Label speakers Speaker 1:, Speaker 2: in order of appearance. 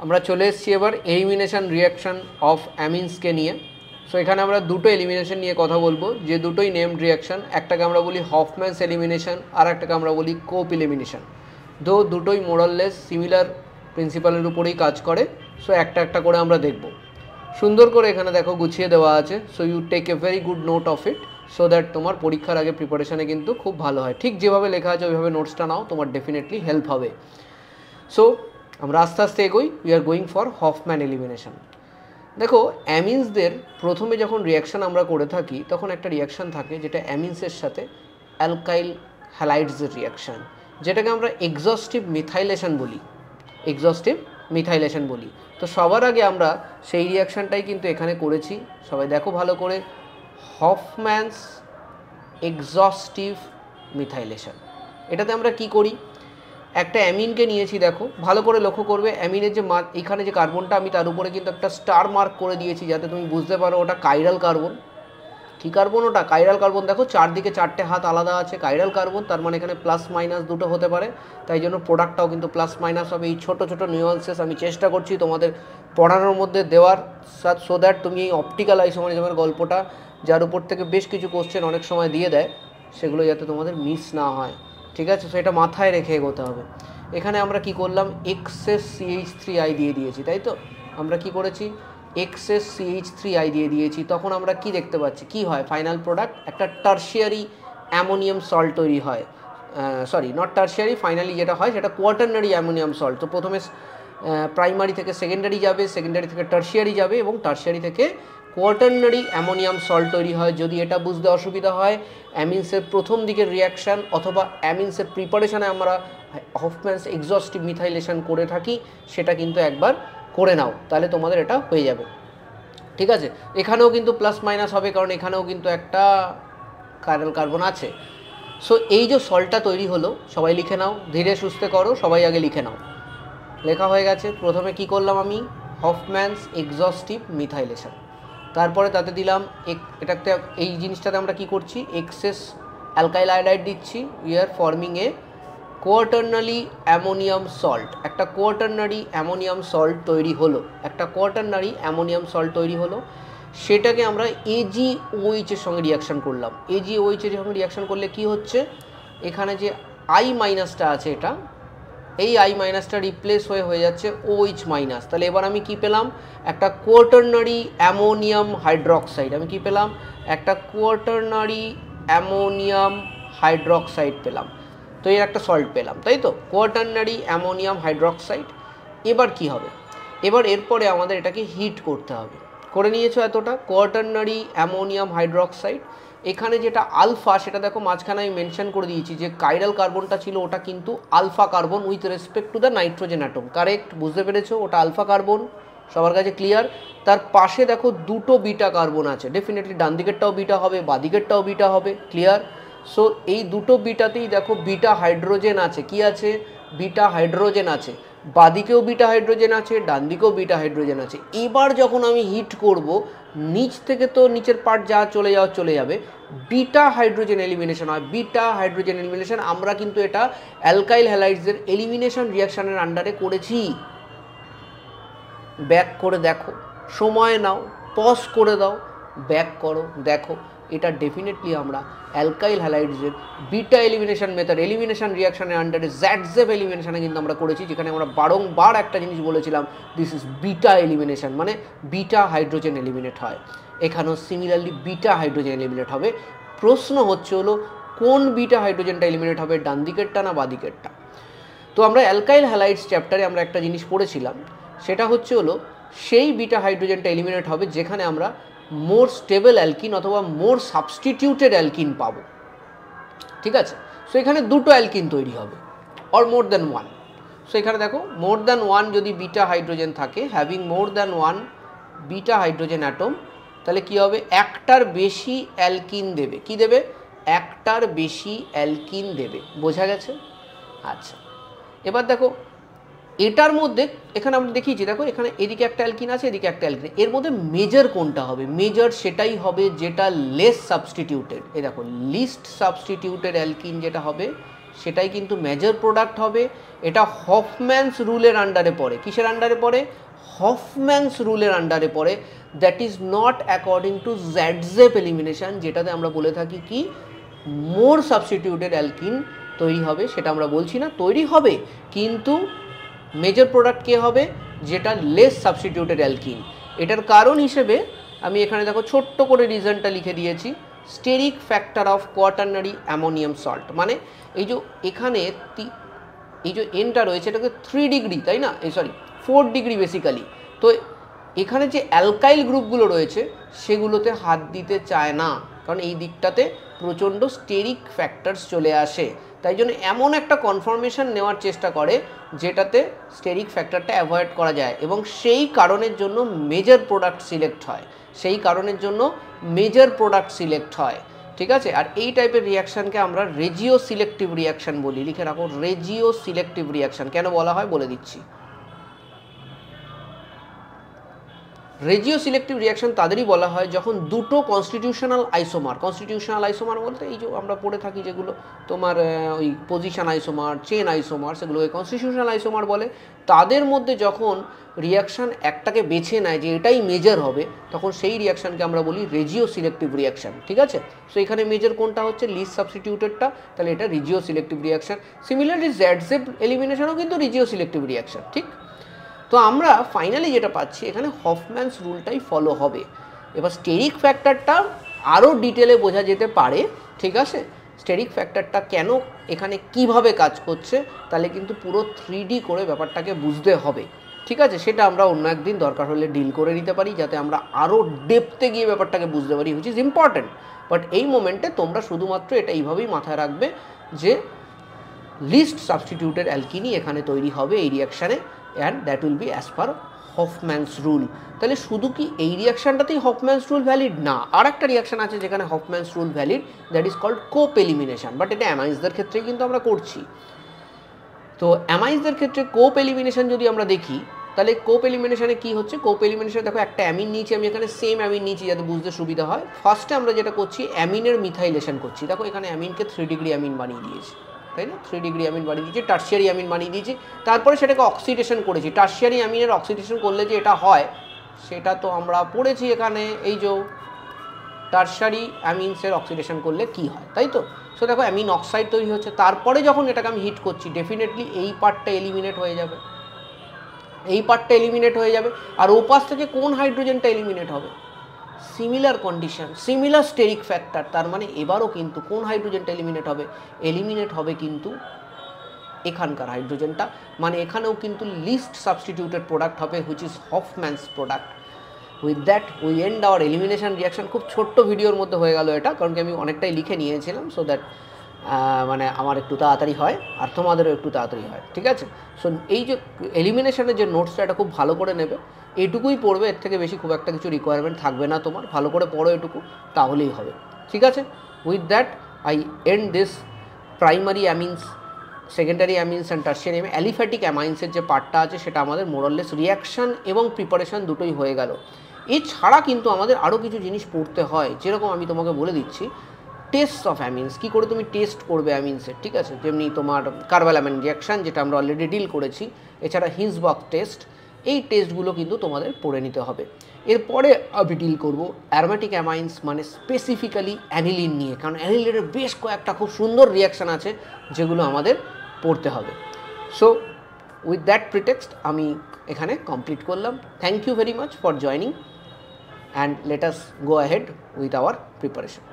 Speaker 1: আমরা চলে এসেছি এবার এলিমিনেশন রিয়াকশন অফ অ্যামিনসকে নিয়ে। সো এখানে আমরা দুটো এলিমিনেশন নিয়ে কথা বলবো, যে দুটোই নেমড রিয়াকশন। একটাকে আমরা বলি হফম্যানস এলিমিনেশন, আর একটাকে আমরা বলি কোপ এলিমিনেশন। দুটোই মোরাললেস সিমিলার প্রিন্সিপালের উপরেই কাজ করে। সো একটা একটা করে আমরা দেখব। সুন্দর করে এখানে দেখো গুছিয়ে দেওয়া আছে। So you take a very good note of it, so that তোমার পরীক্ষার আগে প্রিপারেশানে কিন্তু খুব ভালো হয়। ঠিক যেভাবে লেখা আছে ওইভাবে নোটসটা নাও, তোমার ডেফিনেটলি হেল্প হবে। সো আমরা আস্তে আস্তে এগোই। We are going for Hofmann elimination. দেখো, অ্যামিনসদের প্রথমে যখন রিয়াকশান আমরা করে থাকি তখন একটা রিয়াকশান থাকে যেটা অ্যামিনসের সাথে অ্যালকাইল হ্যালাইডসের রিয়াকশান, যেটাকে আমরা এক্সস্টিভ মিথাইলেশন বলি। এক্সস্টিভ মিথাইলেশন বলি। তো সবার আগে আমরা সেই রিয়াকশানটাই কিন্তু এখানে করেছি। সবাই দেখো ভালো করে, হফম্যানস এক্সস্টিভ মিথাইলেশন। এটাতে আমরা কি করি, একটা অ্যামিনকে নিয়েছি, দেখো ভালো করে লক্ষ্য করবে। অ্যামিনের যে এখানে যে কার্বনটা, আমি তার উপরে কিন্তু একটা স্টার মার্ক করে দিয়েছি যাতে তুমি বুঝতে পারো ওটা কাইরাল কার্বন। কী কার্বন ওটা? Chiral carbon. দেখো চারদিকে চারটে হাত আলাদা আছে, কাইরাল কার্বন, তার মানে এখানে প্লাস মাইনাস দুটো হতে পারে, তাই জন্য প্রোডাক্টটাও কিন্তু প্লাস মাইনাস হবে। এই ছোটো ছোটো নিউয়ান্সেস আমি চেষ্টা করছি তোমাদের পড়ানোর মধ্যে দেওয়ার, সো দ্যাট তুমি এই অপটিক্যাল আইসোমারিজমের গল্পটা, যার উপর থেকে বেশ কিছু কোশ্চেন অনেক সময় দিয়ে দেয়, সেগুলো যাতে তোমাদের মিস না হয়। ঠিক আছে? সো এটা মাথায় রেখে এগোতে হবে। এখানে আমরা কি করলাম, এক্সেস CH3I দিয়ে দিয়েছি, তাই তো? আমরা কি করেছি, এক্সেস CH3I দিয়ে দিয়েছি। তখন আমরা কি দেখতে পাচ্ছি, কি হয়, ফাইনাল প্রোডাক্ট একটা টার্সিয়ারি অ্যামোনিয়াম সল্ট তৈরি হয়। সরি, নট টার্সিয়ারি, ফাইনালি যেটা হয় সেটা কোয়াটারনারি অ্যামোনিয়াম সল্ট। তো প্রথমে প্রাইমারি থেকে সেকেন্ডারি যাবে, সেকেন্ডারি থেকে টার্সিয়ারি যাবে, এবং টার্সিয়ারি থেকে কোয়াটারনারি অ্যামোনিয়াম সল্ট তৈরি হয়। যদি এটা বুঝতে অসুবিধা হয়, অ্যামিনসের প্রথম দিকের রিয়াকশান অথবা অ্যামিনসের প্রিপারেশানে আমরা হফম্যানস এক্সস্টিভ মিথাইলেশন করে থাকি, সেটা কিন্তু একবার করে নাও, তাহলে তোমাদের এটা হয়ে যাবে। ঠিক আছে? এখানেও কিন্তু প্লাস মাইনাস হবে, কারণ এখানেও কিন্তু একটা কাইরাল কার্বন আছে। সো এই যে সল্টটা তৈরি হলো, সবাই লিখে নাও, ধীরে সুস্থে করো, সবাই আগে লিখে নাও। লেখা হয়ে গেছে। প্রথমে কি করলাম আমি, হফম্যানস এক্সস্টিভ মিথাইলেশন। তারপরে তাতে দিলাম এটাতে, এই জিনিসটাতে আমরা কি করছি, এক্সেস অ্যালকাইল আয়োডাইড দিচ্ছি। We are forming A quaternary ammonium salt. একটা কোয়াটারনারি অ্যামোনিয়াম সল্ট তৈরি হলো, একটা কোয়াটারনারি অ্যামোনিয়াম সল্ট তৈরি হলো। সেটাকে আমরা AgOH এর সঙ্গে রিয়াকশান করলাম। AgOH এর সঙ্গে রিয়াকশান করলে কি হচ্ছে, এখানে যে I মাইনাসটা আছে, এটা এই I মাইনাসটা রিপ্লেস হয়ে যাচ্ছে OH মাইনাস। তাহলে এবার আমি কি পেলাম, একটা কোয়াটারনারি অ্যামোনিয়াম হাইড্রক্সাইড। আমি কি পেলাম, একটা কোয়াটারনারি অ্যামোনিয়াম হাইড্রক্সাইড পেলাম। তো এর একটা সল্ট পেলাম, তাই তো, কোয়াটারনারি অ্যামোনিয়াম হাইড্রক্সাইড। এবার কি হবে, এবার এরপরে আমাদের এটাকে হিট করতে হবে। করে নিয়েছো এতটা, কোয়াটারনারি অ্যামোনিয়াম হাইড্রক্সাইড। এখানে যেটা আলফা, সেটা দেখো মাঝখানে আমি মেনশন করে দিয়েছি, যে কাইরাল কার্বনটা ছিল ওটা কিন্তু alpha carbon with respect to the nitrogen atom. Correct, বুঝতে পেরেছো? ওটা আলফা কার্বন, সবার কাছে ক্লিয়ার? তার পাশে দেখো দুটো বিটা কার্বন আছে, ডেফিনেটলি ডান দিকেরটাও বিটা হবে, বাদিকেরটাও বিটা হবে, ক্লিয়ার? সো এই দুটো বিটাতেই দেখো বিটা হাইড্রোজেন আছে। কি আছে? বিটা হাইড্রোজেন আছে। বাদিকেও বিটা হাইড্রোজেন আছে, ডান দিকেও বিটা হাইড্রোজেন আছে। এবার যখন আমি হিট করব, নিচ থেকে তো নিচের পার্ট যা চলে যাবে, বিটা হাইড্রোজেন এলিমিনেশন হয়। বিটা হাইড্রোজেন এলিমিনেশন আমরা কিন্তু এটা অ্যালকাইল হ্যালাইডসের এলিমিনেশন রিয়াকশানের আন্ডারে করেছি। ব্যাক করে দেখো, সময় নাও, পজ করে দাও, ব্যাক করো, দেখো এটা ডেফিনেটলি আমরা অ্যালকাইল হ্যালাইডসের বিটা এলিমিনেশন মেথড, এলিমিনেশন রিয়াকশানের আন্ডারে জ্যাডজেব এলিমিনেশনে কিন্তু আমরা করেছি, যেখানে আমরা বারংবার একটা জিনিস বলেছিলাম, দিস ইজ বিটা এলিমিনেশন, মানে বিটা হাইড্রোজেন এলিমিনেট হয়। এখানেও সিমিলারলি বিটা হাইড্রোজেন এলিমিনেট হবে। প্রশ্ন হচ্ছে হলো, কোন বিটা হাইড্রোজেনটা এলিমিনেট হবে, ডান দিকেরটা না বাদিকেরটা? তো আমরা অ্যালকাইল হ্যালাইডস চ্যাপ্টারে আমরা একটা জিনিস পড়েছিলাম, সেটা হচ্ছে হলো সেই বিটা হাইড্রোজেনটা এলিমিনেট হবে যেখানে আমরা মোর স্টেবল অ্যালকিন অথবা মোর সাবস্টিটিউটেড অ্যালকিন পাবো। ঠিক আছে? সো এখানে দুটো অ্যালকিন তৈরি হবে, or more than one. So এখানে দেখো, মোর দ্যান ওয়ান যদি বিটা হাইড্রোজেন থাকে, having more than one beta hydrogen atom, তাহলে কি হবে, একটার বেশি অ্যালকিন দেবে। কি দেবে? একটার বেশি অ্যালকিন দেবে। বোঝা গেছে? আচ্ছা, এবার দেখো এটার মধ্যে, এখানে আমরা দেখিয়েছি, দেখো এখানে এদিকে একটা অ্যালকিন আছে, এদিকে একটা অ্যালকিন। এর মধ্যে মেজর কোনটা হবে? মেজর সেটাই হবে যেটা লেস সাবস্টিটিউটেড। এই দেখো, লিস্ট সাবস্টিটিউটেড অ্যালকিন যেটা হবে সেটাই কিন্তু মেজর প্রোডাক্ট হবে। এটা হফম্যানস রুলের আন্ডারে পড়ে। কিসের আন্ডারে পড়ে? হফম্যানস রুলের আন্ডারে পড়ে। That is not according to জ্যাডজেপ এলিমিনেশন, যেটাতে আমরা বলে থাকি কি মোর সাবস্টিটিউটেড অ্যালকিন তৈরি হবে, সেটা আমরা বলছি না, তৈরি হবে, কিন্তু মেজর প্রোডাক্ট কে হবে? যেটা লেস সাবস্টিটিউটেড অ্যালকিন। এটার কারণ হিসেবে আমি এখানে দেখো ছোট্ট করে রিজনটা লিখে দিয়েছি, steric factor of quaternary ammonium salt. মানে এই যে এখানে এই যে এনটা রয়েছে এটাকে 3 ডিগ্রি, তাই না, 4 ডিগ্রি বেসিক্যালি। তো এখানে যে অ্যালকাইল গ্রুপগুলো রয়েছে সেগুলোতে হাত দিতে চায় না, কারণ এই দিকটাতে প্রচণ্ড স্টেরিক ফ্যাক্টরস চলে আসে। তাই জন্য এমন একটা কনফর্মেশন নেওয়ার চেষ্টা করে যেটাতে স্টেরিক ফ্যাক্টরটা অ্যাভয়েড করা যায়, এবং সেই কারণের জন্য মেজর প্রোডাক্ট সিলেক্ট হয়, ঠিক আছে। আর এই টাইপের রিয়াকশানকে আমরা রেজিও সিলেক্টিভ রিয়াকশান বলি। লিখে রাখো, রেজিও সিলেক্টিভ রিয়াকশান। কেন বলা হয় বলে দিচ্ছি। রেজিও সিলেক্টিভ রিয়াকশন তাদেরই বলা হয় যখন দুটো কনস্টিটিউশনাল আইসোমার বলতে এই যে আমরা পড়ে থাকি যেগুলো তোমার ওই পজিশন আইসোমার, চেন আইসোমার, সেগুলোকে কনস্টিটিউশনাল আইসোমার বলে, তাদের মধ্যে যখন রিয়াকশান একটাকে বেছে নেয় যে এটাই মেজর হবে, তখন সেই রিয়াকশানকে আমরা বলি রেজিও সিলেক্টিভ রিয়াকশান, ঠিক আছে। সো এখানে মেজর কোনটা হচ্ছে? লিস্ট সাবস্টিটিউটেডটা, তাহলে এটা রেজিও সিলেক্টিভ রিয়াকশান। সিমিলারলি জ্যাডজেপ এলিমিনেশনও কিন্তু রেজিও সিলেক্টিভ রিয়াকশান, ঠিক। তো আমরা ফাইনালি যেটা পাচ্ছি এখানে হফম্যানস রুলটাই ফলো হবে। এবার স্টেরিক ফ্যাক্টরটা আরও ডিটেলে বোঝা যেতে পারে, ঠিক আছে। স্টেরিক ফ্যাক্টরটা কেন এখানে কিভাবে কাজ করছে, তাহলে কিন্তু পুরো 3D করে ব্যাপারটাকে বুঝতে হবে, ঠিক আছে। সেটা আমরা অন্য একদিন দরকার হলে ডিল করে নিতে পারি, যাতে আমরা আরও ডেপথে গিয়ে ব্যাপারটাকে বুঝতে পারি, হুইচ ইজ ইম্পর্ট্যান্ট। বাট এই মোমেন্টে তোমরা শুধুমাত্র এটা এইভাবেই মাথায় রাখবে যে লিস্ট সাবস্টিটিউটেড অ্যালকিনই এখানে তৈরি হবে এই রিয়াকশানে, and that will be as per Hofmann's rule. তাহলে শুধু কি এই রিয়াকশানটাতেই হফম্যানস রুল ভ্যালিড? না, আর একটা রিয়াকশান আছে যেখানে Hofmann's rule valid, that is called Cope elimination. But এটা অ্যামাইন্সদের ক্ষেত্রে কিন্তু আমরা করছি। তো অ্যামাইন্সদের ক্ষেত্রে কোপ এলিমিনেশন যদি আমরা দেখি, তাহলে কোপ এলিমিনেশনে কী হচ্ছে? কোপ এলিমিনেশনে দেখো একটা অ্যামিন নিয়েছি, আমি এখানে সেম অ্যামিন নিয়েছি যাতে বুঝতে সুবিধা হয়। ফার্স্টে আমরা যেটা করছি অ্যামিনের মিথাইলেশন করছি। দেখো এখানে অ্যামিনকে 3 ডিগ্রি অ্যামিন বানিয়ে দিয়েছি, তাই না, 3 ডিগ্রি অ্যামিন বানিয়ে দিয়েছি, টার্সিয়ারি অ্যামিন বানিয়ে দিয়েছি, তারপরে সেটাকে অক্সিডেশন করেছি। টার্সিয়ারি অ্যামিনের অক্সিডেশন করলে যে এটা হয় সেটা তো আমরা পড়েছি এখানে, এই যে টার্সারি অ্যামিনসের অক্সিডেশন করলে কি হয়, তাই তো। সো দেখো অ্যামিন অক্সাইড তৈরি হচ্ছে, তারপরে যখন এটাকে আমি হিট করছি ডেফিনেটলি এই পার্টটা এলিমিনেট হয়ে যাবে, আর ওপাশ থেকে কোন হাইড্রোজেনটা এলিমিনেট হবে? Similar condition, similar steric factor, তার মানে এবারও কিন্তু কোন হাইড্রোজেনটা এলিমিনেট হবে কিন্তু এখানকার হাইড্রোজেনটা, মানে এখানেও কিন্তু লিস্ট সাবস্টিটিউটেড প্রোডাক্ট হবে, which is Hofmann's product. With that we end our elimination reaction. খুব ছোট্ট ভিডিওর মধ্যে হয়ে গেল এটা, কারণ কি আমি অনেকটাই লিখে নিয়েছিলাম, সো দ্যাট মানে আমার একটু তাড়াতাড়ি হয় আর তোমাদেরও একটু তাড়াতাড়ি হয়, ঠিক আছে। সো এই যে এলিমিনেশনের যে নোটসটা, এটা খুব ভালো করে নেবে, এটুকুই পড়বে, এর থেকে বেশি খুব একটা কিছু রিকোয়ারমেন্ট থাকবে না তোমার, ভালো করে পড়ো এটুকু, তাহলেই হবে, ঠিক আছে। With that I end this primary amines, secondary amines and tertiary aliphatic অ্যামাইন্সের যে পার্টটা আছে সেটা আমাদের মোরলেস রিয়াকশান এবং প্রিপারেশন দুটোই হয়ে গেল। এছাড়া কিন্তু আমাদের আরও কিছু জিনিস পড়তে হয়, যেরকম আমি তোমাকে বলে দিচ্ছি টেস্ট অফ অ্যামিনস, কী করে তুমি টেস্ট করবে অ্যামিনসের, ঠিক আছে। যেমনি তোমার কার্বালামাইন রিয়াকশান, যেটা আমরা অলরেডি ডিল করেছি, এছাড়া হিন্সবার্গ টেস্ট, এই টেস্টগুলো কিন্তু তোমাদের পড়ে নিতে হবে। এরপরে আমি ডিল করবো অ্যারোমেটিক অ্যামাইন্স, মানে স্পেসিফিক্যালি অ্যানিলিন নিয়ে, কারণ অ্যানিলিনের বেশ কয়েকটা খুব সুন্দর রিয়াকশান আছে যেগুলো আমাদের পড়তে হবে। সো উইথ দ্যাট প্রিটেক্সট আমি এখানে কমপ্লিট করলাম। Thank you very much for joining, and let us go ahead with our preparation.